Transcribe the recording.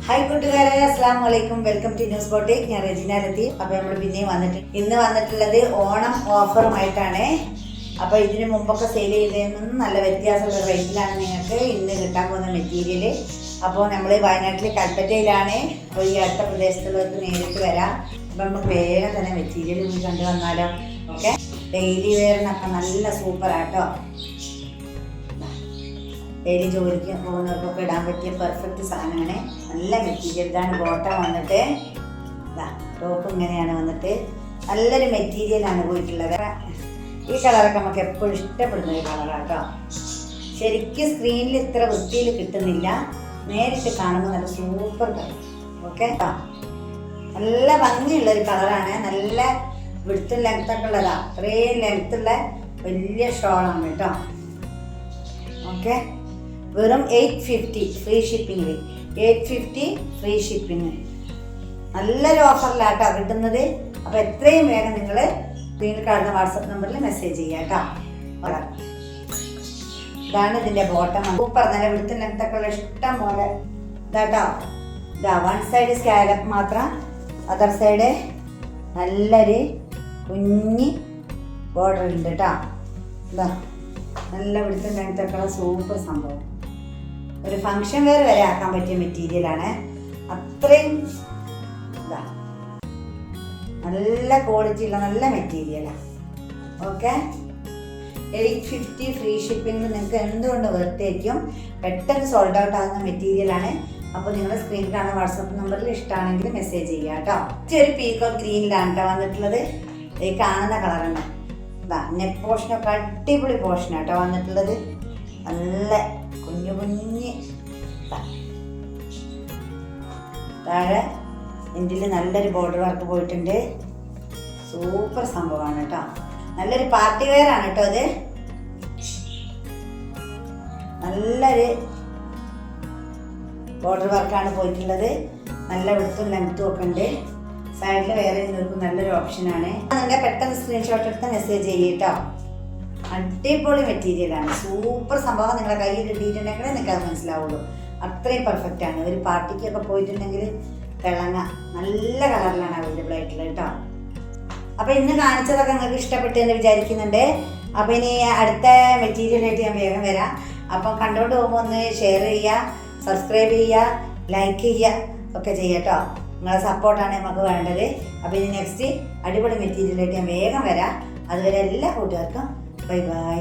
Hi കൂട്ടുകാരെ, അസ്സലാമു അലൈക്കും. Welcome to news boutique. ഞാൻ റെജിന ലത്തി. അപ്പോൾ നമ്മൾ പിന്നെയും ഇന്ന് വന്നിട്ടുള്ളത് ഓണം ഓഫറുമായിട്ടാണ്. അപ്പോൾ ഇതിന് മുമ്പൊക്കെ സെയിൽ ചെയ്തതിൽ നല്ല വ്യത്യാസമുള്ള റേറ്റിലാണ് നിങ്ങൾക്ക് ഇന്ന് കിട്ടാൻ പോകുന്ന മെറ്റീരിയൽ. അപ്പോൾ നമ്മൾ വയനാട്ടിലെ കൽപ്പറ്റയിലാണ്. അപ്പോൾ ഈ അടുത്ത പ്രദേശത്തുള്ളവർക്ക് നേരിട്ട് വരാം. അപ്പോൾ നമുക്ക് വേഗം തന്നെ മെറ്റീരിയൽ പോയി കണ്ടു വന്നാലോ. ഓക്കെ, ഡെയിലി വെയറിനൊക്കെ നല്ല സൂപ്പറാട്ടോ. ഡെയിലി ജോലിക്ക് പോകുന്നവർക്കൊക്കെ ഇടാൻ പറ്റിയ പെർഫെക്റ്റ് സാധനമാണ്. നല്ല മെറ്റീരിയൽ. ഇതാണ് ബോട്ടം വന്നിട്ട്, ടോപ്പ് ഇങ്ങനെയാണ് വന്നിട്ട്. നല്ലൊരു മെറ്റീരിയലാണ് പോയിട്ടുള്ളത്. ഈ കളറൊക്കെ നമുക്ക് എപ്പോഴും ഇഷ്ടപ്പെടുന്ന ഒരു കളറാട്ടോ. ശരിക്കും സ്ക്രീനിൽ ഇത്ര വൃത്തിയിൽ കിട്ടുന്നില്ല, നേരിട്ട് കാണുമ്പോൾ നല്ല സൂപ്പർ കളർ. ഓക്കെ, നല്ല ഭംഗിയുള്ളൊരു കളറാണ്. നല്ല വിടുത്തും ലെങ്ത്തൊക്കെ ഉള്ളതാണ്. അത്രയും ലെങ്ത്തുള്ള വലിയ ഷോളാണ് കേട്ടോ. ഓക്കെ, വെറും 850 ഫ്രീ ഷിപ്പിങ്ങിൽ. 850 free shipping. നല്ലൊരു ഓഫറിലാട്ടോ കിട്ടുന്നത്. അപ്പോൾ എത്രയും വേഗം നിങ്ങൾ സ്ക്രീനിൽ കാണുന്ന വാട്സപ്പ് നമ്പറിൽ മെസ്സേജ് ചെയ്യാം കേട്ടോ. ഇതാണ് ഇതിൻ്റെ ബോട്ടം. സൂപ്പർ, നല്ല വിടുത്തും ലെങ്ത്തൊക്കെ ഉള്ള ഇഷ്ടം പോലെ ഇതാട്ടോ. ഇതാ വൺ സൈഡ് സ്കാലപ്പ് മാത്രം, അതർ സൈഡ് നല്ലൊരു കുഞ്ഞി ബോർഡർ ഉണ്ട് കേട്ടോ. ഇതാ നല്ല വിടുത്തും ലെങ്ത്തൊക്കെ ഉള്ള സൂപ്പർ സംഭവം. ഒരു ഫങ്ഷൻ വെയർ വരെ ആക്കാൻ പറ്റിയ മെറ്റീരിയലാണ്. അത്രയും ഇതാ നല്ല ക്വാളിറ്റി ഉള്ള നല്ല മെറ്റീരിയലാണ്. Okay, 850 free shipping. നിങ്ങൾക്ക് എന്തുകൊണ്ട് വെറുതെയായിരിക്കും. പെട്ടെന്ന് സോൾഡ് ഔട്ട് ആകുന്ന മെറ്റീരിയലാണ്. അപ്പോൾ നിങ്ങൾ സ്ക്രീനിൽ കാണുന്ന വാട്സപ്പ് നമ്പറിൽ ഇഷ്ടമാണെങ്കിൽ മെസ്സേജ് ചെയ്യുക കേട്ടോ. ഒരു പീക്കോക്ക് ഗ്രീനിലാണ് കേട്ടോ വന്നിട്ടുള്ളത്. ഈ കാണുന്ന കളറാണ്. ഇതാ നെക്ക് പോർഷനൊക്കെ അടിപൊളി പോർഷനാട്ടോ വന്നിട്ടുള്ളത്. നല്ല കുഞ്ഞു കുഞ്ഞ് താഴെ ഇതിൽ നല്ലൊരു ബോർഡർ വർക്ക് പോയിട്ടുണ്ട്. സൂപ്പർ സംഭവമാണ് കേട്ടോ. നല്ലൊരു പാർട്ടി വെയർ ആണ് കേട്ടോ. അത് നല്ലൊരു ബോർഡർ വർക്കാണ് പോയിട്ടുള്ളത്. നല്ല വിടുത്തും ലെങ്ത്തും ഒക്കെ ഉണ്ട്. സൈഡിൽ വേറെ നിങ്ങൾക്ക് നല്ലൊരു ഓപ്ഷനാണ്. നിങ്ങളുടെ പെട്ടെന്ന് സ്ക്രീൻഷോട്ട് എടുത്ത് മെസ്സേജ് ചെയ്യട്ടോ. അടിപൊളി മെറ്റീരിയലാണ്. സൂപ്പർ സംഭവം. നിങ്ങളെ കയ്യിൽ കിട്ടിയിട്ടുണ്ടെങ്കിൽ നിങ്ങൾക്ക് അത് മനസ്സിലാവുള്ളൂ. അത്രയും പെർഫെക്റ്റ് ആണ്. ഒരു പാർട്ടിക്കൊക്കെ പോയിട്ടുണ്ടെങ്കിൽ തിളങ്ങ നല്ല കളറിലാണ് അവൈലബിൾ ആയിട്ടുള്ളത് കേട്ടോ. അപ്പോൾ ഇന്ന് കാണിച്ചതൊക്കെ നിങ്ങൾക്ക് ഇഷ്ടപ്പെട്ടു എന്ന് വിചാരിക്കുന്നുണ്ട്. അപ്പോൾ ഇനി അടുത്ത മെറ്റീരിയലായിട്ട് ഞാൻ വേഗം വരാം. അപ്പം കണ്ടുകൊണ്ട് പോകുമ്പോൾ ഒന്ന് ഷെയർ ചെയ്യുക, സബ്സ്ക്രൈബ് ചെയ്യുക, ലൈക്ക് ചെയ്യുക ഒക്കെ ചെയ്യട്ടോ. നിങ്ങളെ സപ്പോർട്ടാണ് നമുക്ക് വേണ്ടത്. അപ്പോൾ ഇനി നെക്സ്റ്റ് അടിപൊളി മെറ്റീരിയലായിട്ട് ഞാൻ വേഗം വരാം. അതുവരെ എല്ലാ കൂട്ടുകാർക്കും ബൈ ബൈ.